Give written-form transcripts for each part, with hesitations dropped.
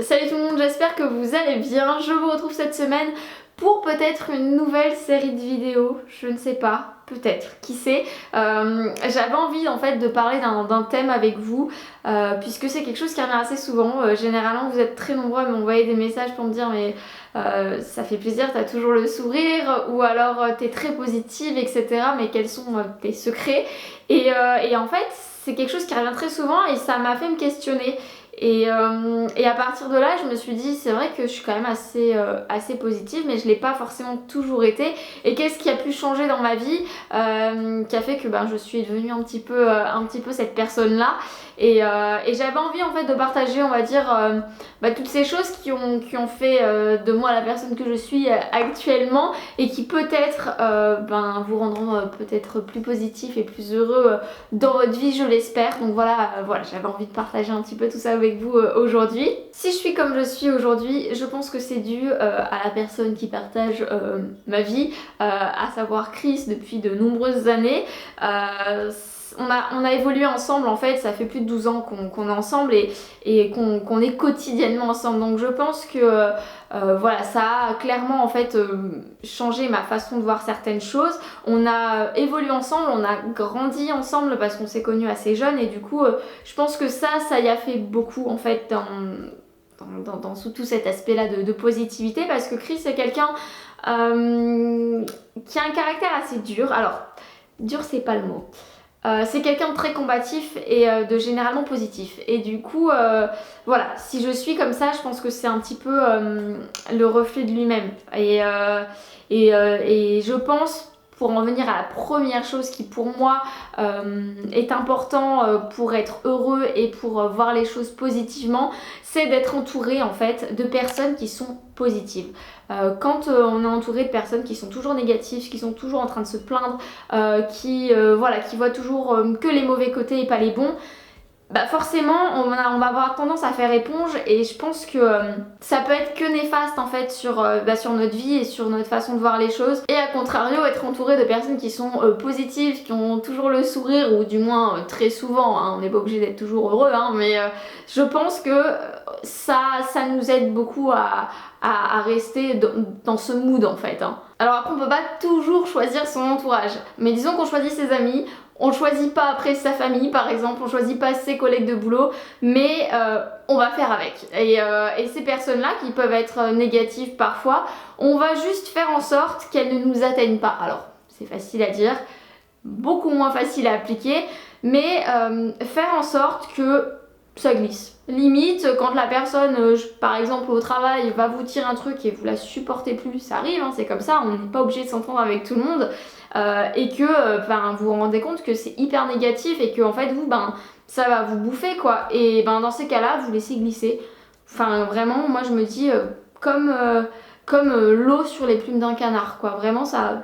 Salut tout le monde, j'espère que vous allez bien. Je vous retrouve cette semaine pour peut-être une nouvelle série de vidéos, je ne sais pas, peut-être, qui sait. J'avais envie en fait de parler d'un thème avec vous, puisque c'est quelque chose qui revient assez souvent. Généralement vous êtes très nombreux à m'envoyer des messages pour me dire mais ça fait plaisir, t'as toujours le sourire, ou alors t'es très positive, etc. Mais quels sont tes secrets et en fait c'est quelque chose qui revient très souvent et ça m'a fait me questionner. Et à partir de là, je me suis dit, c'est vrai que je suis quand même assez positive, mais je ne l'ai pas forcément toujours été. Et qu'est-ce qui a pu changer dans ma vie qui a fait que je suis devenue un petit peu cette personne-là. Et j'avais envie en fait de partager, on va dire, toutes ces choses qui ont fait de moi la personne que je suis actuellement et qui peut-être vous rendront peut-être plus positif et plus heureux dans votre vie, je l'espère. Donc voilà, j'avais envie de partager un petit peu tout ça avec vous aujourd'hui. Si je suis comme je suis aujourd'hui, je pense que c'est dû à la personne qui partage ma vie, à savoir Chris depuis de nombreuses années. On a évolué ensemble en fait, ça fait plus de 12 ans qu'on est ensemble et qu'on est quotidiennement ensemble. Donc je pense que ça a clairement en fait changé ma façon de voir certaines choses. On a évolué ensemble, on a grandi ensemble parce qu'on s'est connus assez jeunes et du coup je pense que ça y a fait beaucoup en fait dans tout cet aspect là de positivité, parce que Chris c'est quelqu'un qui a un caractère assez dur. Alors dur c'est pas le mot. C'est quelqu'un de très combatif et de généralement positif. Et du coup, si je suis comme ça, je pense que c'est un petit peu le reflet de lui-même. Et je pense, pour en venir à la première chose qui pour moi est important pour être heureux et pour voir les choses positivement, c'est d'être entouré en fait de personnes qui sont positives. Quand on est entouré de personnes qui sont toujours négatives, qui sont toujours en train de se plaindre, qui voient toujours que les mauvais côtés et pas les bons, forcément on va avoir tendance à faire éponge, et je pense que ça peut être que néfaste en fait sur notre vie et sur notre façon de voir les choses. Et à contrario, être entouré de personnes qui sont positives, qui ont toujours le sourire, ou du moins très souvent, hein, on n'est pas obligé d'être toujours heureux, hein, mais je pense que ça nous aide beaucoup à rester dans ce mood en fait, hein. Alors après on peut pas toujours choisir son entourage, mais disons qu'on choisit ses amis. On choisit pas après sa famille par exemple, on choisit pas ses collègues de boulot, mais on va faire avec. Et ces personnes-là qui peuvent être négatives parfois, on va juste faire en sorte qu'elles ne nous atteignent pas. Alors c'est facile à dire, beaucoup moins facile à appliquer, mais faire en sorte que ça glisse. Limite, quand la personne, par exemple au travail, va vous tirer un truc et vous la supportez plus, ça arrive, hein, c'est comme ça, on n'est pas obligé de s'entendre avec tout le monde. Et que vous vous rendez compte que c'est hyper négatif et que en fait vous ça va vous bouffer quoi, et dans ces cas là vous laissez glisser. Enfin vraiment, moi je me dis comme l'eau sur les plumes d'un canard quoi, vraiment ça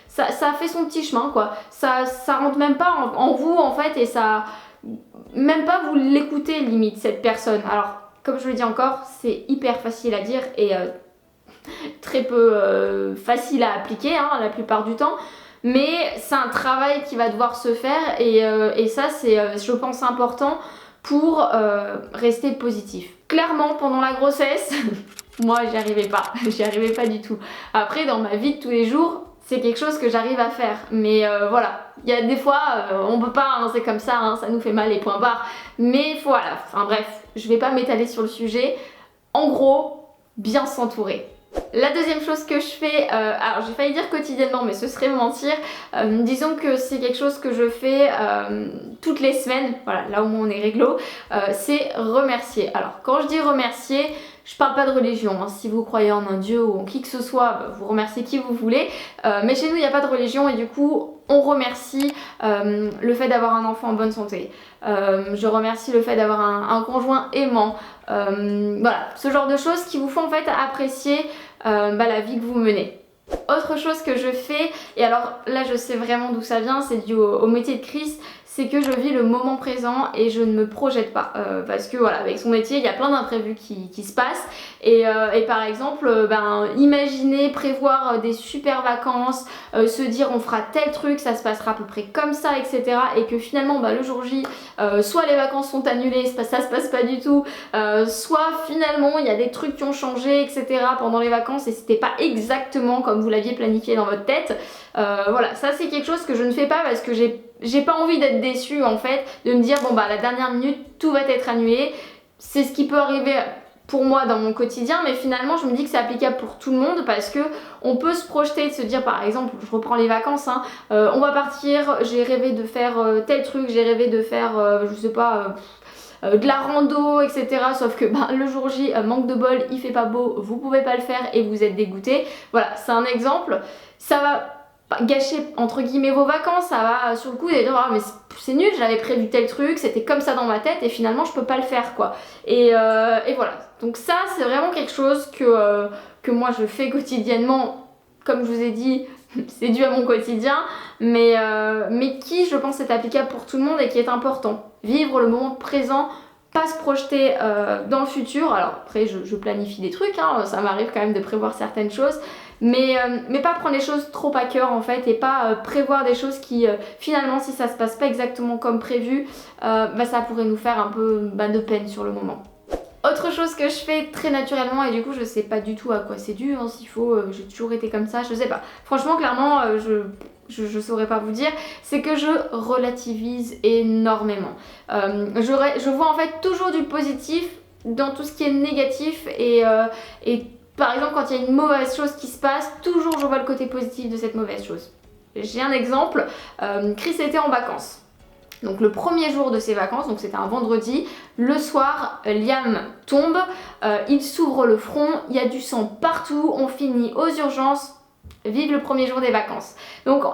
fait son petit chemin quoi, ça rentre même pas en vous en fait, et ça même pas vous l'écoutez limite cette personne. Alors comme je le dis encore, c'est hyper facile à dire et très peu facile à appliquer hein, la plupart du temps, mais c'est un travail qui va devoir se faire, et ça c'est je pense important pour rester positif. Clairement pendant la grossesse moi j'y arrivais pas du tout. Après dans ma vie de tous les jours c'est quelque chose que j'arrive à faire, mais il y a des fois on peut pas, hein, c'est comme ça, hein, ça nous fait mal et point barre, mais voilà, enfin bref, je vais pas m'étaler sur le sujet. En gros, bien s'entourer. La deuxième chose que je fais, alors j'ai failli dire quotidiennement mais ce serait mentir, disons que c'est quelque chose que je fais toutes les semaines, voilà, là au moins on est réglo, c'est remercier. Alors quand je dis remercier, je parle pas de religion, hein. Si vous croyez en un dieu ou en qui que ce soit, vous remerciez qui vous voulez, mais chez nous il n'y a pas de religion et du coup on remercie le fait d'avoir un enfant en bonne santé, je remercie le fait d'avoir un conjoint aimant, voilà, ce genre de choses qui vous font en fait apprécier la vie que vous menez. Autre chose que je fais, et alors là je sais vraiment d'où ça vient, c'est dû au métier de Chris, c'est que je vis le moment présent et je ne me projette pas. Parce que voilà, avec son métier, il y a plein d'imprévus qui se passent. Et par exemple, imaginer, prévoir des super vacances, se dire on fera tel truc, ça se passera à peu près comme ça, etc. Et que finalement, le jour J, soit les vacances sont annulées, ça se passe pas du tout, soit finalement il y a des trucs qui ont changé, etc. pendant les vacances et c'était pas exactement comme vous l'aviez planifié dans votre tête. Voilà, ça c'est quelque chose que je ne fais pas parce que j'ai pas envie d'être déçue en fait, de me dire bon à la dernière minute tout va être annulé. C'est ce qui peut arriver pour moi dans mon quotidien, mais finalement je me dis que c'est applicable pour tout le monde parce que on peut se projeter, de se dire par exemple, je reprends les vacances, on va partir, j'ai rêvé de faire tel truc, j'ai rêvé de faire, je sais pas, de la rando, etc. Sauf que le jour J, manque de bol, il fait pas beau, vous pouvez pas le faire et vous êtes dégoûté. Voilà, c'est un exemple. Ça va gâcher entre guillemets vos vacances, ça va sur le coup et dire ah mais c'est nul, j'avais prévu tel truc, c'était comme ça dans ma tête et finalement je peux pas le faire quoi. Et voilà, donc ça c'est vraiment quelque chose que moi je fais quotidiennement, comme je vous ai dit c'est dû à mon quotidien, mais qui je pense est applicable pour tout le monde et qui est important. Vivre le moment présent, pas se projeter dans le futur. Alors après je planifie des trucs, ça m'arrive quand même de prévoir certaines choses, mais pas prendre les choses trop à cœur en fait et pas prévoir des choses qui finalement si ça se passe pas exactement comme prévu, ça pourrait nous faire un peu de peine sur le moment. Autre chose que je fais très naturellement et du coup je sais pas du tout à quoi c'est dû, s'il faut, j'ai toujours été comme ça, je sais pas. Franchement clairement je saurais pas vous dire, c'est que je relativise énormément. Je vois en fait toujours du positif dans tout ce qui est négatif et par exemple quand il y a une mauvaise chose qui se passe, toujours je vois le côté positif de cette mauvaise chose. J'ai un exemple, Chris était en vacances. Donc le premier jour de ses vacances, donc c'était un vendredi, le soir, Liam tombe, il s'ouvre le front, il y a du sang partout, on finit aux urgences, vive le premier jour des vacances. Donc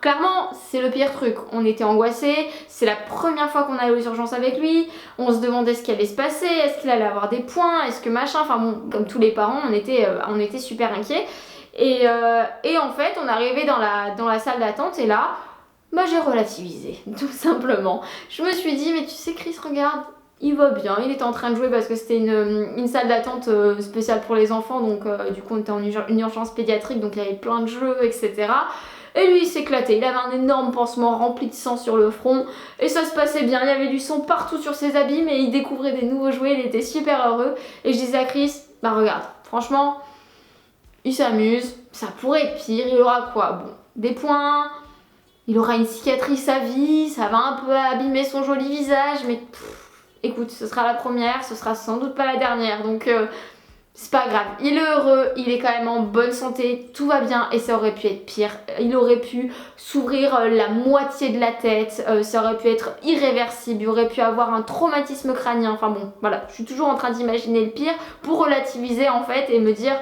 clairement c'est le pire truc, on était angoissés, c'est la première fois qu'on allait aux urgences avec lui, on se demandait ce qui allait se passer, est-ce qu'il allait avoir des points, est-ce que machin, comme tous les parents on était super inquiets. Et en fait on arrivait dans la salle d'attente et là, j'ai relativisé, tout simplement. Je me suis dit, mais tu sais Chris, regarde, il va bien, il était en train de jouer parce que c'était une salle d'attente spéciale pour les enfants, donc du coup on était en une urgence pédiatrique, donc il y avait plein de jeux, etc. Et lui il s'éclatait, il avait un énorme pansement rempli de sang sur le front, et ça se passait bien, il y avait du sang partout sur ses habits, mais il découvrait des nouveaux jouets, il était super heureux, et je disais à Chris, regarde, franchement, il s'amuse, ça pourrait être pire, il aura quoi? Bon, des points... Il aura une cicatrice à vie, ça va un peu abîmer son joli visage, mais écoute, ce sera la première, ce sera sans doute pas la dernière, donc c'est pas grave. Il est heureux, il est quand même en bonne santé, tout va bien et ça aurait pu être pire. Il aurait pu s'ouvrir la moitié de la tête, ça aurait pu être irréversible, il aurait pu avoir un traumatisme crânien, enfin bon, voilà. Je suis toujours en train d'imaginer le pire pour relativiser en fait et me dire...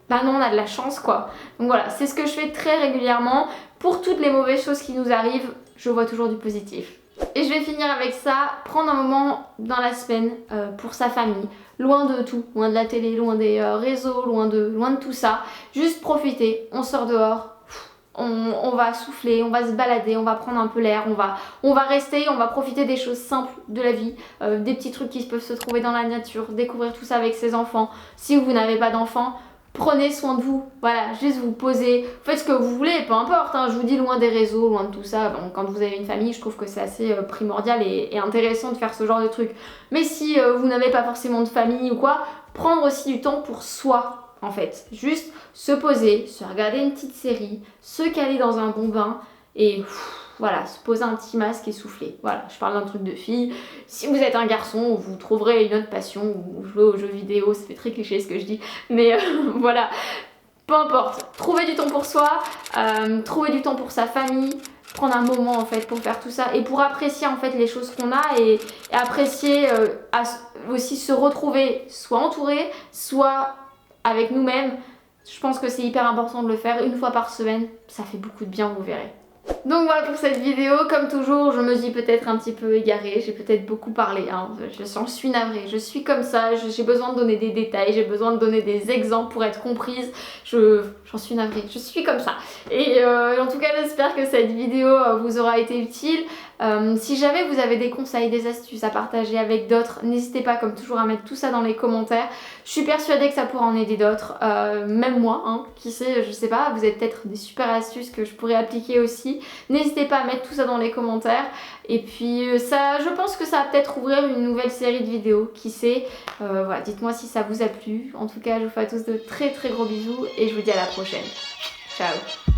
non, on a de la chance quoi. Donc voilà, c'est ce que je fais très régulièrement. Pour toutes les mauvaises choses qui nous arrivent, je vois toujours du positif. Et je vais finir avec ça, prendre un moment dans la semaine pour sa famille, loin de tout, loin de la télé, loin des réseaux, loin de tout ça. Juste profiter, on sort dehors, on va souffler, on va se balader, on va prendre un peu l'air, on va rester, on va profiter des choses simples de la vie, des petits trucs qui peuvent se trouver dans la nature, découvrir tout ça avec ses enfants. Si vous n'avez pas d'enfants, prenez soin de vous, voilà, juste vous posez, faites ce que vous voulez, peu importe, je vous dis loin des réseaux, loin de tout ça. Bon, quand vous avez une famille, je trouve que c'est assez primordial et intéressant de faire ce genre de truc. Mais si vous n'avez pas forcément de famille ou quoi, prendre aussi du temps pour soi, en fait. Juste se poser, se regarder une petite série, se caler dans un bon bain et... voilà, se poser un petit masque et souffler. Voilà, je parle d'un truc de fille. Si vous êtes un garçon, vous trouverez une autre passion, ou jouer aux jeux vidéo, ça fait très cliché ce que je dis, mais voilà, peu importe. Trouvez du temps pour soi, trouvez du temps pour sa famille, prendre un moment en fait pour faire tout ça et pour apprécier en fait les choses qu'on a et apprécier aussi se retrouver soit entouré, soit avec nous-mêmes. Je pense que c'est hyper important de le faire une fois par semaine, ça fait beaucoup de bien, vous verrez. Donc voilà pour cette vidéo, comme toujours je me dis peut-être un petit peu égarée, j'ai peut-être beaucoup parlé, j'en suis navrée, je suis comme ça, j'ai besoin de donner des détails, j'ai besoin de donner des exemples pour être comprise, j'en J'en suis navrée, je suis comme ça. Et en tout cas, j'espère que cette vidéo vous aura été utile. Si jamais vous avez des conseils, des astuces à partager avec d'autres, n'hésitez pas comme toujours à mettre tout ça dans les commentaires. Je suis persuadée que ça pourra en aider d'autres, même moi, hein, qui sait, je sais pas, vous avez peut-être des super astuces que je pourrais appliquer aussi. N'hésitez pas à mettre tout ça dans les commentaires. Et puis ça, je pense que ça va peut-être ouvrir une nouvelle série de vidéos, qui sait. Voilà, dites-moi si ça vous a plu. En tout cas, je vous fais à tous de très très gros bisous et je vous dis à la prochaine. Ciao.